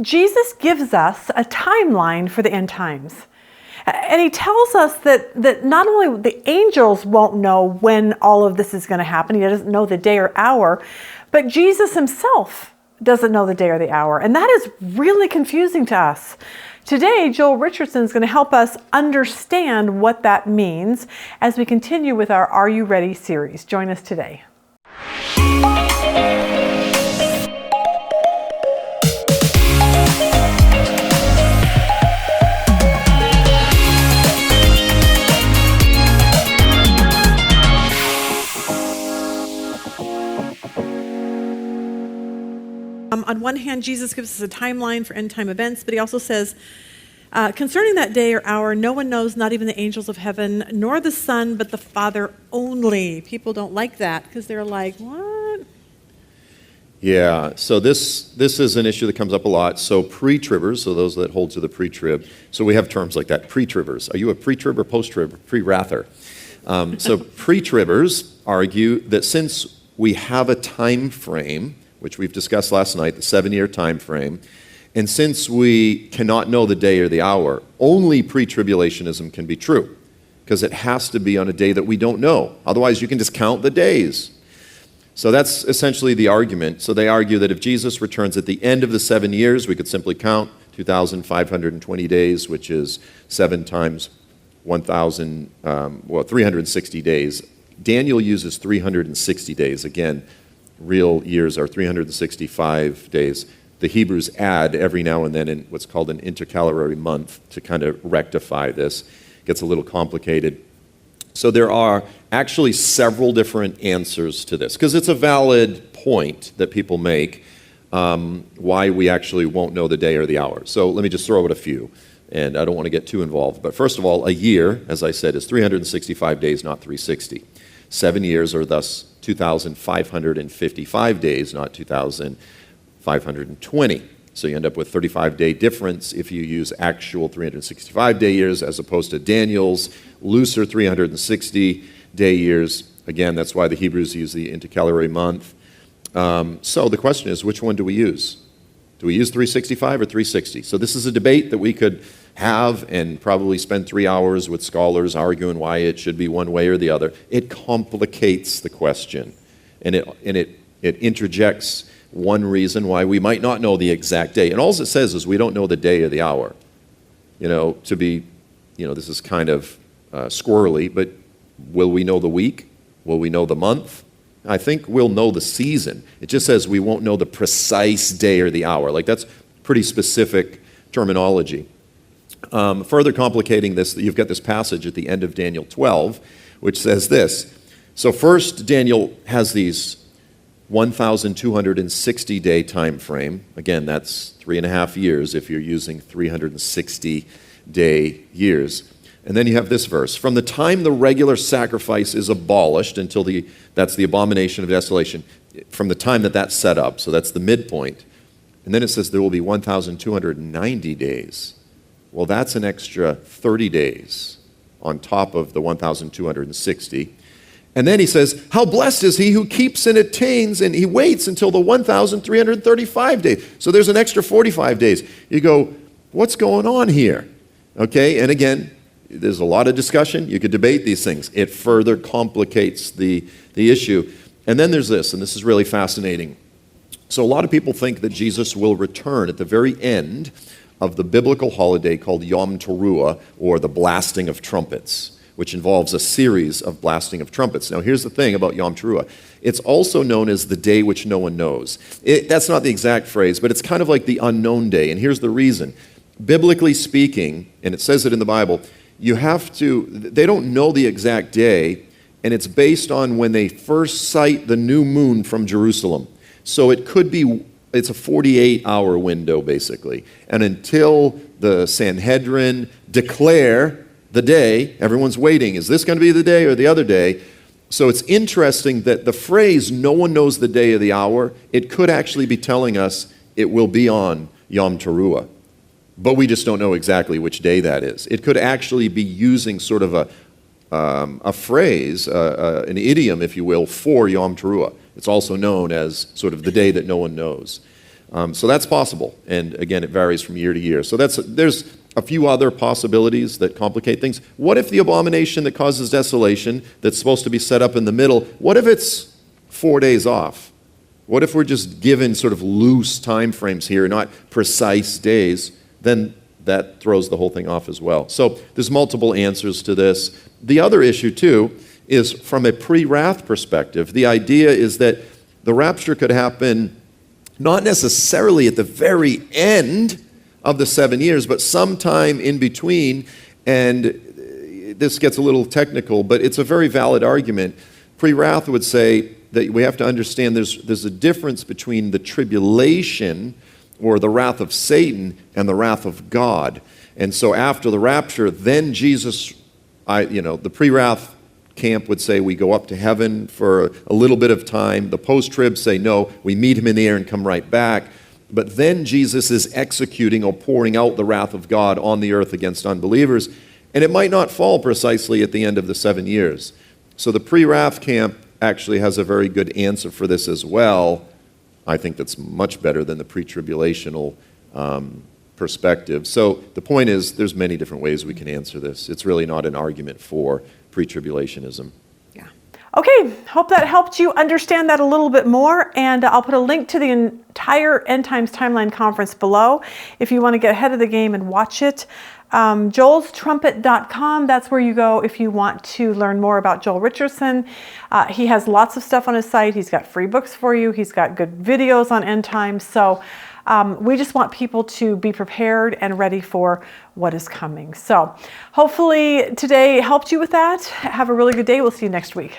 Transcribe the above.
Jesus gives us a timeline for the end times. And he tells us that not only the angels won't know when all of this is going to happen, he doesn't know the day or hour, but Jesus himself doesn't know the day or the hour. And that is really confusing to us. Today, Joel Richardson is going to help us understand what that means as we continue with our Are You Ready series. Join us today. On one hand, Jesus gives us a timeline for end-time events, but he also says, concerning that day or hour, no one knows, not even the angels of heaven, nor the Son, but the Father only. People don't like that because they're like, what? Yeah, so this is an issue that comes up a lot. So pre-tribbers, so those that hold to the pre-trib, so we have terms like that, pre-tribbers. Are you a pre-trib or post-trib? Pre-wrather. So pre-tribbers argue that since we have a time frame, which we've discussed last night, the 7-year time frame, and since we cannot know the day or the hour, only pre-tribulationism can be true, because it has to be on a day that we don't know. Otherwise, you can just count the days. So that's essentially the argument. So they argue that if Jesus returns at the end of the 7 years, we could simply count 2,520 days, which is 7 times 1,000, 360 days. Daniel uses 360 days. Again, real years are 365 days. The Hebrews add every now and then in what's called an intercalary month to kind of rectify this. It gets a little complicated. So there are actually several different answers to this, because it's a valid point that people make, why we actually won't know the day or the hour. So let me just throw out a few, and I don't want to get too involved. But first of all, a year, as I said, is 365 days, not 360. 7 years are thus 2,555 days, not 2,520. So you end up with 35-day difference if you use actual 365-day years as opposed to Daniel's looser 360-day years. Again, that's why the Hebrews use the intercalary month. So the question is, which one do we use? Do we use 365 or 360? So this is a debate that we could have and probably spend 3 hours with scholars arguing why it should be one way or the other. It complicates the question, and it interjects one reason why we might not know the exact day. And all it says is we don't know the day or the hour. This is kind of squirrely, but will we know the week? Will we know the month? I think we'll know the season. It just says we won't know the precise day or the hour. Like, that's pretty specific terminology. Further complicating this, you've got this passage at the end of Daniel 12, which says this. So first, Daniel has these 1,260-day time frame. Again, that's 3.5 years if you're using 360-day years. And then you have this verse. From the time the regular sacrifice is abolished until that's the abomination of desolation, from the time that's set up, so that's the midpoint. And then it says there will be 1,290 days. Well, that's an extra 30 days on top of the 1,260. And then he says, how blessed is he who keeps and attains, and he waits until the 1,335 days. So there's an extra 45 days. You go, what's going on here? Okay, and again, there's a lot of discussion. You could debate these things. It further complicates the issue. And then there's this, and this is really fascinating. So a lot of people think that Jesus will return at the very end of the biblical holiday called Yom Teruah, or the blasting of trumpets, which involves a series of blasting of trumpets. Now, here's the thing about Yom Teruah. It's also known as the day which no one knows. That's not the exact phrase, but it's kind of like the unknown day, and here's the reason. Biblically speaking, and it says it in the Bible, they don't know the exact day, and it's based on when they first sight the new moon from Jerusalem. So it's a 48-hour window, basically. And until the Sanhedrin declare the day, everyone's waiting. Is this going to be the day or the other day? So it's interesting that the phrase, no one knows the day or the hour, it could actually be telling us it will be on Yom Teruah. But we just don't know exactly which day that is. It could actually be using sort of a phrase, an idiom, if you will, for Yom Teruah. It's also known as sort of the day that no one knows. So that's possible. And again, it varies from year to year. So there's a few other possibilities that complicate things. What if the abomination that causes desolation, that's supposed to be set up in the middle, what if it's 4 days off? What if we're just given sort of loose time frames here, not precise days? Then that throws the whole thing off as well. So there's multiple answers to this. The other issue, too, is from a pre-wrath perspective. The idea is that the rapture could happen not necessarily at the very end of the 7 years, but sometime in between. And this gets a little technical, but it's a very valid argument. Pre-wrath would say that we have to understand there's a difference between the tribulation or the wrath of Satan and the wrath of God. And so after the rapture, then Jesus, the pre-wrath camp would say we go up to heaven for a little bit of time. The post-trib say no, we meet him in the air and come right back. But then Jesus is executing or pouring out the wrath of God on the earth against unbelievers. And it might not fall precisely at the end of the 7 years. So the pre-wrath camp actually has a very good answer for this as well. I think that's much better than the pre-tribulational perspective. So the point is, there's many different ways we can answer this. It's really not an argument for pre-tribulationism. Yeah. Okay, hope that helped you understand that a little bit more, and I'll put a link to the entire End Times Timeline Conference below if you want to get ahead of the game and watch it. Joel'sTrumpet.com, that's where you go if you want to learn more about Joel Richardson. He has lots of stuff on his site. He's got free books for you. He's got good videos on end times. So we just want people to be prepared and ready for what is coming. So hopefully today helped you with that. Have a really good day. We'll see you next week.